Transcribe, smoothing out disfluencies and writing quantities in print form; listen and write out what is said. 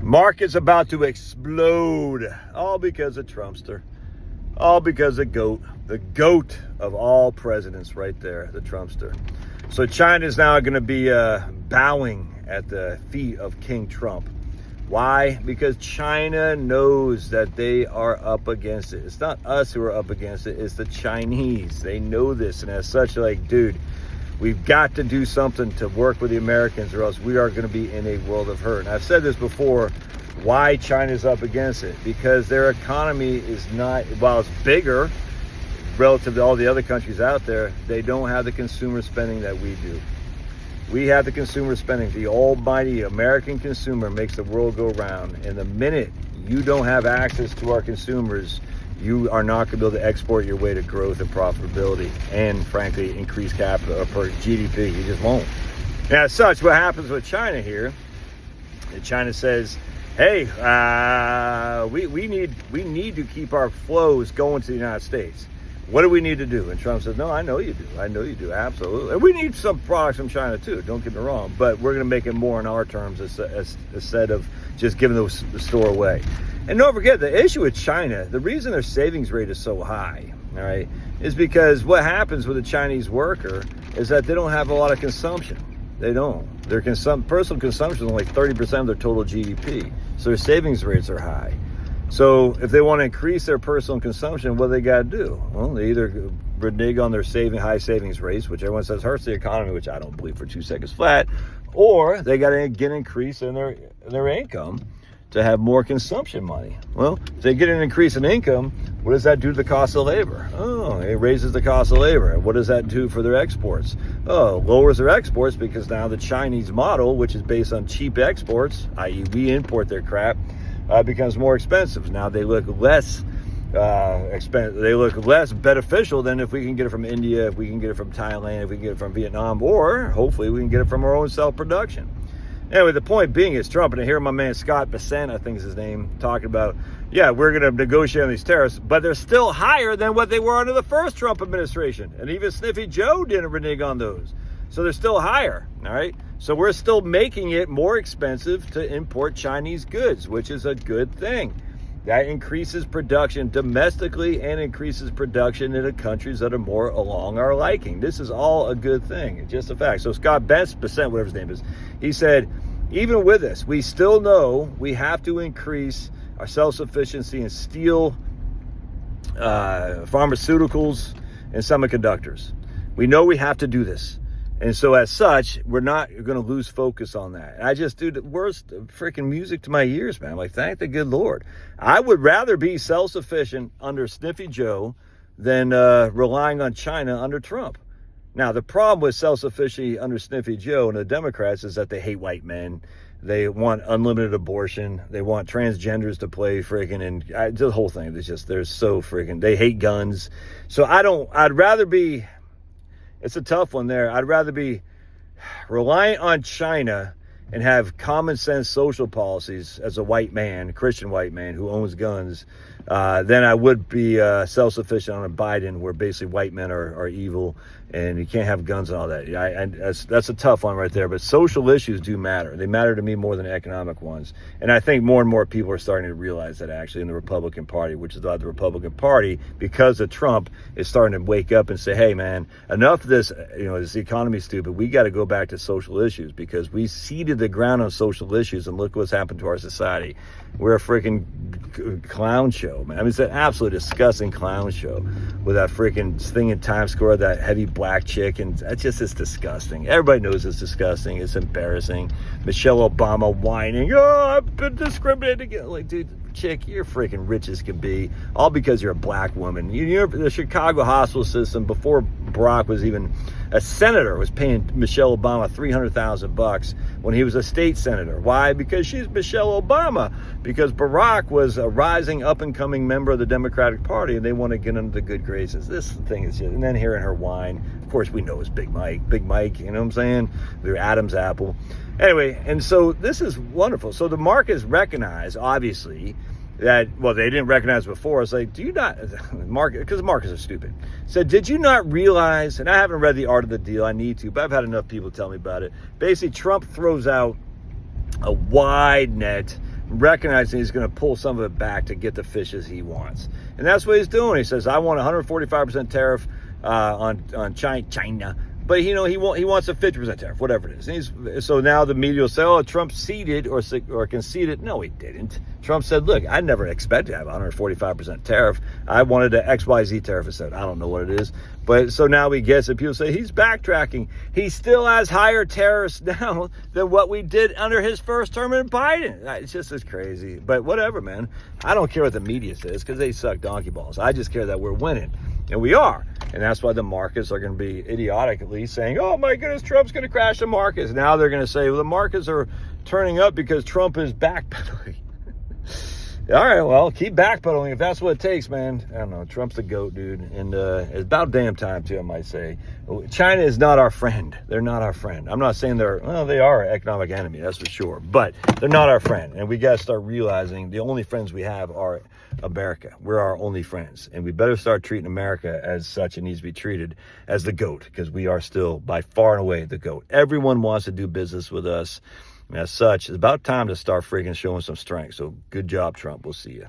Market's about to explode. All because of Trumpster. All because of GOAT. The GOAT of all presidents right there, the Trumpster. So China's now going to be bowing at the feet of King Trump. Why? Because China knows that they are up against it. It's not us who are up against it. It's the Chinese. They know this. And as such, like, dude, we've got to do something to work with the Americans or else we are going to be in a world of hurt. And I've said this before, why China's up against it. Because their economy is not, while it's bigger relative to all the other countries out there, they don't have the consumer spending that we do. We have the consumer spending. The almighty American consumer makes the world go round. And the minute you don't have access to our consumers, you are not going to be able to export your way to growth and profitability and, frankly, increase capital per GDP. You just won't. And as such, what happens with China here, China says, hey, we need to keep our flows going to the United States. What do we need to do? And Trump says, no, I know you do. I know you do. Absolutely. And we need some products from China too. Don't get me wrong. But we're going to make it more in our terms instead of just giving the store away. And don't forget, the issue with China, the reason their savings rate is so high, all right, is because what happens with a Chinese worker is that they don't have a lot of consumption. They don't. Their personal consumption is only 30% of their total GDP. So their savings rates are high. So if they want to increase their personal consumption, what do they got to do? Well, they either renege on their high savings rates, which everyone says hurts the economy, which I don't believe for 2 seconds flat, or they got to get an increase in their income to have more consumption money. Well, if they get an increase in income, what does that do to the cost of labor? Oh, it raises the cost of labor. And what does that do for their exports? Oh, lowers their exports because now the Chinese model, which is based on cheap exports, i.e. we import their crap, becomes more expensive. Now they look less expensive. They look less beneficial than if we can get it from India, if we can get it from Thailand, if we can get it from Vietnam, or hopefully we can get it from our own self-production. Anyway, the point being is Trump, and I hear my man Scott Bessent, I think is his name, talking about, yeah, we're going to negotiate on these tariffs, but they're still higher than what they were under the first Trump administration. And even Sniffy Joe didn't renege on those. So they're still higher, all right? So we're still making it more expensive to import Chinese goods, which is a good thing. That increases production domestically and increases production in the countries that are more along our liking. This is all a good thing. It's just a fact. So Scott Bessent, whatever his name is, he said, even with this, we still know we have to increase our self-sufficiency in steel, pharmaceuticals, and semiconductors. We know we have to do this. And so as such, we're not going to lose focus on that. And I just do the worst freaking music to my ears, man. I'm like, thank the good Lord. I would rather be self-sufficient under Sniffy Joe than relying on China under Trump. Now, the problem with self-sufficiency under Sniffy Joe and the Democrats is that they hate white men. They want unlimited abortion. They want transgenders to play freaking, and the whole thing. They're so freaking, they hate guns. So I'd rather be, it's a tough one there. I'd rather be reliant on China and have common sense social policies as a white man, Christian white man who owns guns, than I would be self-sufficient on a Biden where basically white men are evil and you can't have guns and all that. That's a tough one right there. But social issues do matter. They matter to me more than economic ones. And I think more and more people are starting to realize that actually in the Republican Party, which is why the Republican Party, because of Trump, is starting to wake up and say, hey, man, enough of this, this economy stupid. We got to go back to social issues because we seeded the ground on social issues and look what's happened to our society. We're a freaking clown show, man. I mean, it's an absolute disgusting clown show with that freaking thing in Times Square, that heavy black chick, and it's disgusting. Everybody knows it's disgusting. It's embarrassing. Michelle Obama whining, oh, I've been discriminated against. Like, dude, chick, you're freaking rich as can be, all because you're a black woman. The Chicago hospital system, before Barack was even a senator, was paying Michelle Obama $300,000 when he was a state senator. Why? Because she's Michelle Obama. Because Barack was a rising up-and-coming member of the Democratic Party, and they want to get into the good graces. This thing is just, and then hearing her whine. Of course, we know it's Big Mike, you know what I'm saying? They're Adam's apple. Anyway, and so this is wonderful. So the markets recognize, obviously, that, well, they didn't recognize before. It's like, do you not, because markets are stupid. So did you not realize, and I haven't read The Art of the Deal, I need to, but I've had enough people tell me about it. Basically, Trump throws out a wide net recognizing he's going to pull some of it back to get the fishes he wants. And that's what he's doing. He says, I want 145% tariff on China. But, he wants a 50% tariff, whatever it is. And so now the media will say, oh, Trump ceded or conceded. No, he didn't. Trump said, look, I never expected to have 145% tariff. I wanted an XYZ tariff instead. I don't know what it is. But so now he gets it. People say he's backtracking. He still has higher tariffs now than what we did under his first term in Biden. It's just as crazy. But whatever, man. I don't care what the media says because they suck donkey balls. I just care that we're winning. And we are. And that's why the markets are going to be idiotic, at least, saying, oh, my goodness, Trump's going to crash the markets. Now they're going to say, well, the markets are turning up because Trump is backpedaling. All right, well, keep backpedaling if that's what it takes, man. I don't know. Trump's the GOAT, dude. And it's about damn time, too, I might say. China is not our friend. They're not our friend. I'm not saying they are our economic enemy, that's for sure. But they're not our friend. And we got to start realizing the only friends we have are America. We're our only friends. And we better start treating America as such. It needs to be treated as the GOAT because we are still, by far and away, the GOAT. Everyone wants to do business with us. And as such, it's about time to start freaking showing some strength. So good job, Trump. We'll see you.